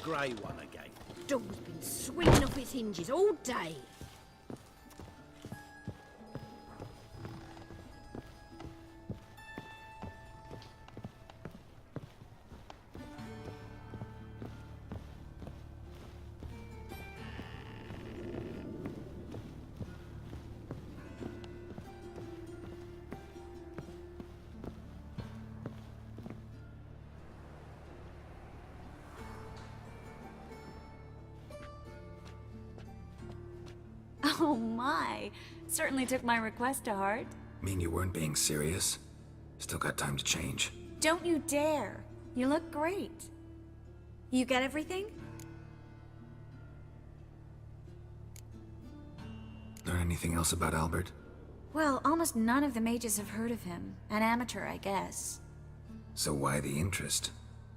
grey one again. Door's been swinging off its hinges all day. Oh my, certainly took my request to heart. Mean you weren't being serious? Still got time to change. Don't you dare. You look great. You get everything? Learn anything else about Albert? Well, almost none of the mages have heard of him. An amateur, I guess. So why the interest?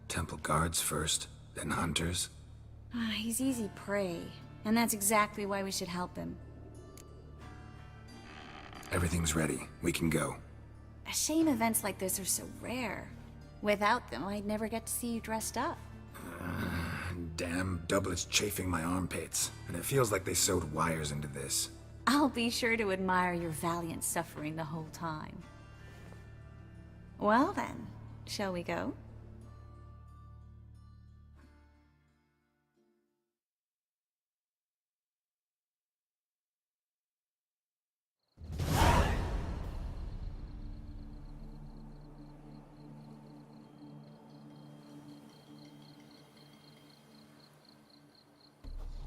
Temple guards first, then hunters? He's easy prey, and that's exactly why we should help him. Everything's ready. We can go. A shame events like this are so rare. Without them, I'd never get to see you dressed up. Damn doublet's chafing my armpits, and it feels like they sewed wires into this. I'll be sure to admire your valiant suffering the whole time. Well then, shall we go?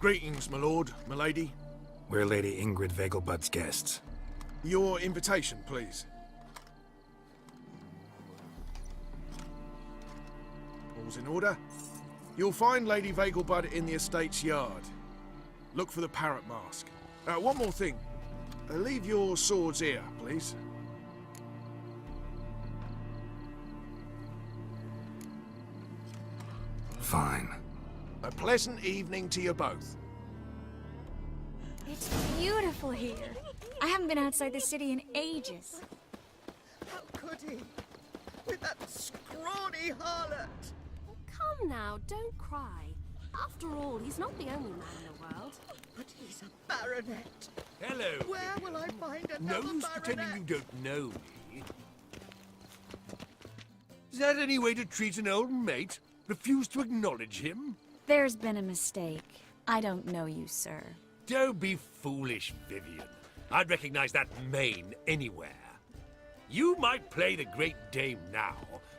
Greetings, my lord, my lady. We're Lady Ingrid Vegelbud's guests. Your invitation, please. All's in order. You'll find Lady Vegelbud in the estate's yard. Look for the parrot mask. One more thing. Leave your swords here, please. Fine. A pleasant evening to you both. It's beautiful here. I haven't been outside the city in ages. How could he? With that scrawny harlot! Come now, don't cry. After all, he's not the only man in the world. But he's a baronet. Hello. Where will I find No another use baronet? pretending you don't know me. Is that any way to treat an old mate? Refuse to acknowledge him? There's been a mistake. I don't know you, sir. Don't be foolish, Vivian. I'd recognize that mane anywhere. You might play the Great Dame now,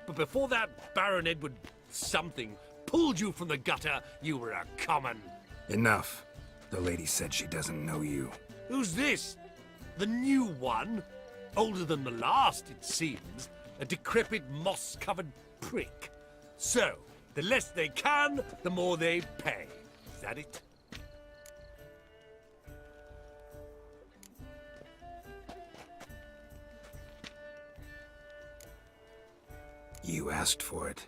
but before that Baron Edward something pulled you from the gutter, you were a common. Enough. The lady said she doesn't know you. Who's this? The new one? Older than the last, it seems. A decrepit, moss-covered prick. So, the less they can, the more they pay. Is that it? You asked for it.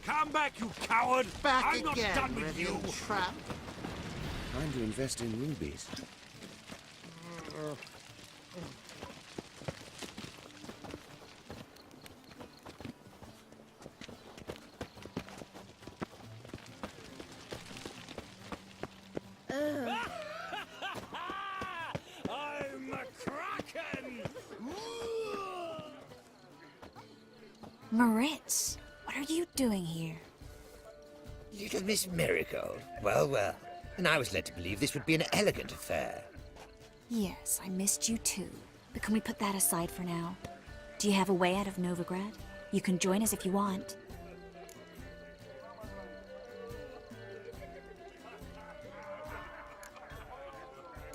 Come back, you coward! Back I'm not again, done with you! Reverend Tramp. Time to invest in rubies. I'm a kraken! Moritz, what are you doing here? Little Miss Marigold. Well, well. And I was led to believe this would be an elegant affair. Yes, I missed you too. But can we put that aside for now? Do you have a way out of Novigrad? You can join us if you want.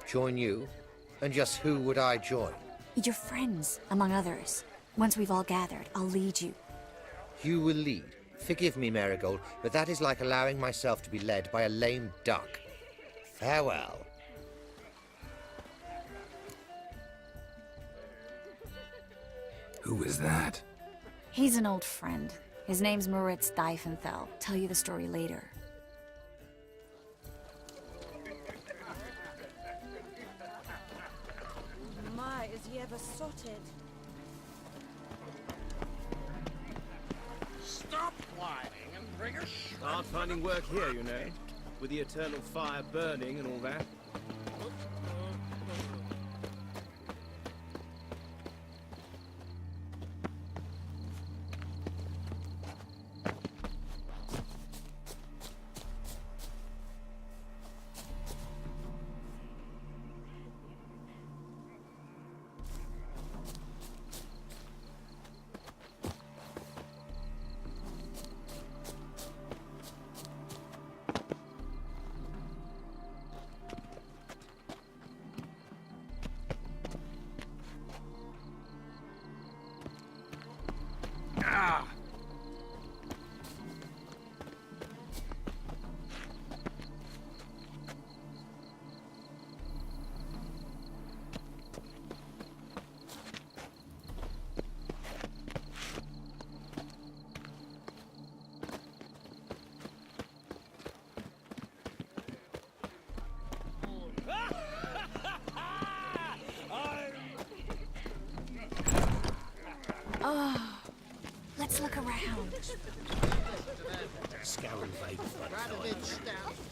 Join you? And just who would I join? Your friends, among others. Once we've all gathered, I'll lead you. You will lead. Forgive me, Marigold, but that is like allowing myself to be led by a lame duck. Farewell. Who is that? He's an old friend. His name's Moritz Diefenthal. Tell you the story later. he ever sorted. Stop whining and bring a Hard finding work here, you know, with the eternal fire burning and all that. Oh, let's look around. scouring vague front line.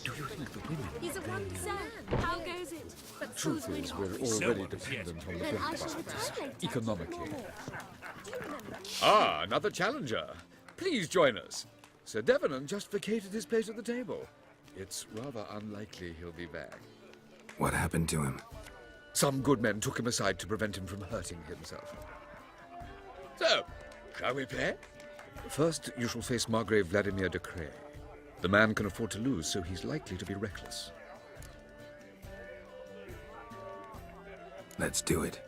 Do you think the women... He's a wonder, sir. How goes it? But Truth is, we're already dependent on the Then I book shall busters, return later. economically. Do you remember? Ah, another challenger. Please join us. Sir Devenant just vacated his place at the table. It's rather unlikely he'll be back. What happened to him? Some good men took him aside to prevent him from hurting himself. So, shall we play? First, you shall face Margrave Vladimir de Cray. The man can afford to lose, so he's likely to be reckless. Let's do it.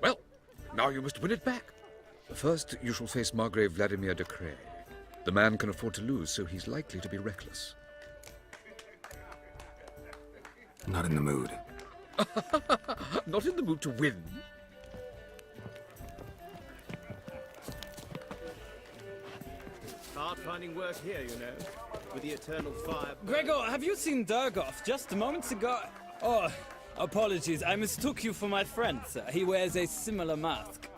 Well, now you must win it back. First, you shall face Margrave Vladimir de Cray. The man can afford to lose, so he's likely to be reckless. Not in the mood. Not in the mood to win. Hard finding work here, you know, with the eternal fire. Gregor, have you seen Durgoff just moments ago? Oh, apologies, I mistook you for my friend, sir. He wears a similar mask.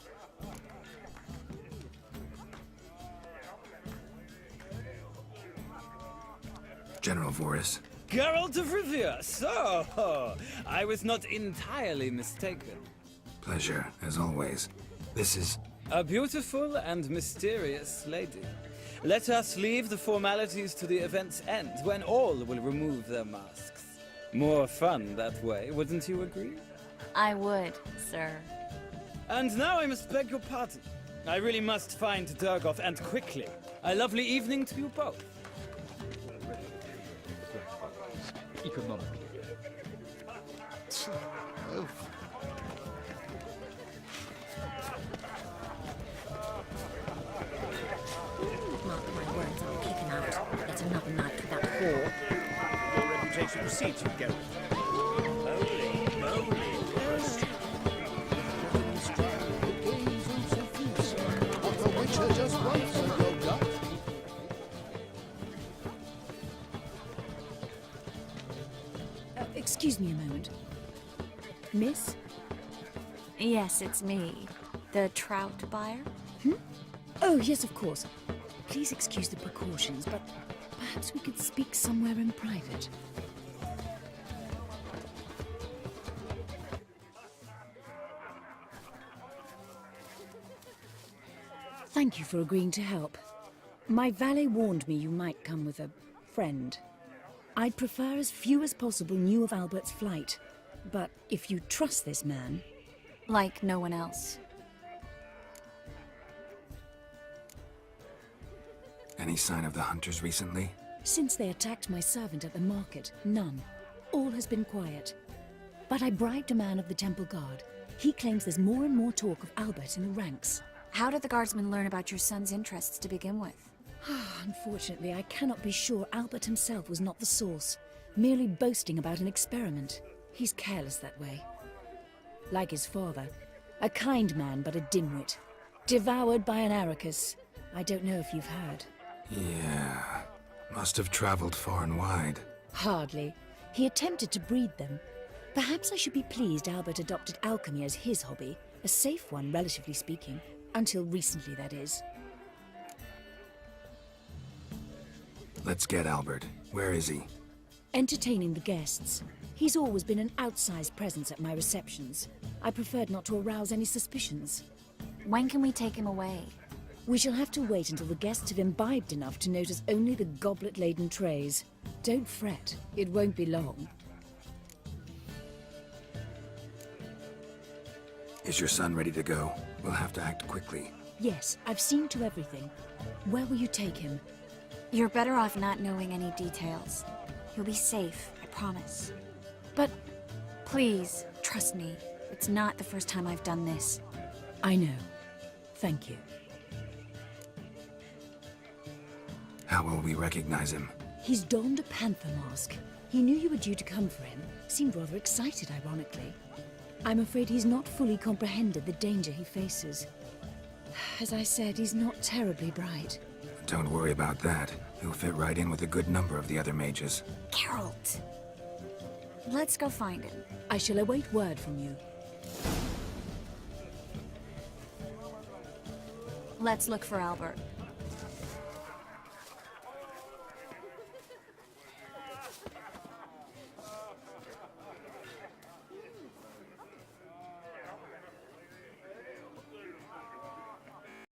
General Voris. Geralt of Rivia, so I was not entirely mistaken. Pleasure, as always. This is... A beautiful and mysterious lady. Let us leave the formalities to the event's end, when all will remove their masks. More fun that way, wouldn't you agree? I would, sir. And now I must beg your pardon. I really must find Durgoff, and quickly. A lovely evening to you both. Economic. Mark my words, I'll kick him out. Get another night with that whore. Your reputation precedes you, Geralt. What the Witcher just wants in your gut. Excuse me a moment. Miss? Yes, it's me. The trout buyer? Oh, yes, of course. Please excuse the precautions, but perhaps we could speak somewhere in private. Thank you for agreeing to help. My valet warned me you might come with a friend. I'd prefer as few as possible knew of Albert's flight. But if you trust this man... Like no one else. Any sign of the hunters recently? Since they attacked my servant at the market, none. All has been quiet. But I bribed a man of the Temple Guard. He claims there's more and more talk of Albert in the ranks. How did the guardsmen learn about your son's interests to begin with? Unfortunately, I cannot be sure Albert himself was not the source, merely boasting about an experiment. He's careless that way. Like his father, a kind man but a dimwit. Devoured by an Arrakis. I don't know if you've heard. Yeah. Must have traveled far and wide. Hardly. He attempted to breed them. Perhaps I should be pleased Albert adopted alchemy as his hobby, a safe one, relatively speaking. Until recently, that is. Let's get Albert. Where is he? Entertaining the guests. He's always been an outsized presence at my receptions. I preferred not to arouse any suspicions. When can we take him away? We shall have to wait until the guests have imbibed enough to notice only the goblet-laden trays. Don't fret, it won't be long. Is your son ready to go? We'll have to act quickly. Yes, I've seen to everything. Where will you take him? You're better off not knowing any details. He'll be safe, I promise. But... Please, trust me. It's not the first time I've done this. I know. Thank you. How will we recognize him? He's donned a panther mask. He knew you were due to come for him. Seemed rather excited, ironically. I'm afraid he's not fully comprehended the danger he faces. As I said, he's not terribly bright. Don't worry about that. He'll fit right in with a good number of the other mages. Geralt! Let's go find him. I shall await word from you. Let's look for Albert.